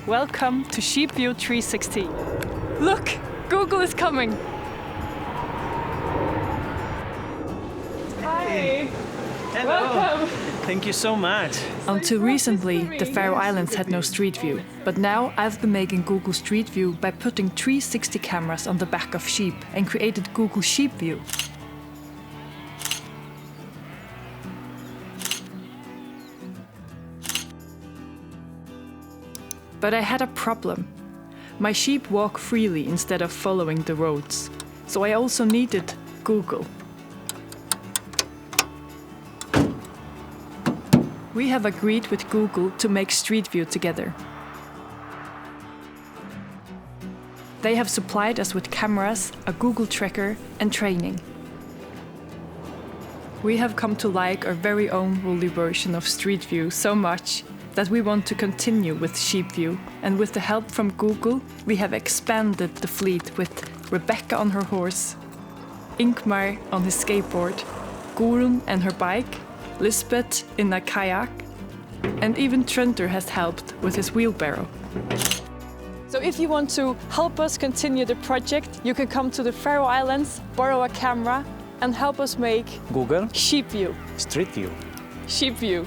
Welcome to Sheep View 360. Look, Google is coming. Hi. Hello. Welcome. Thank you so much. Until recently, the Faroe Islands had no Street View. But now I've been making Google Street View by putting 360 cameras on the back of sheep and created Google Sheep View. But I had a problem. My sheep walk freely instead of following the roads. So I also needed Google. We have agreed with Google to make Street View together. They have supplied us with cameras, a Google tracker, and training. We have come to like our very own woolly version of Street View so much that we want to continue with Sheep View, and with the help from Google, we have expanded the fleet with Rebecca on her horse, Ingmar on his skateboard, Gurun and her bike, Lisbeth in a kayak, and even Trenter has helped with his wheelbarrow. So if you want to help us continue the project, you can come to the Faroe Islands, borrow a camera, and help us make Google Sheep View. Street View. Sheep View.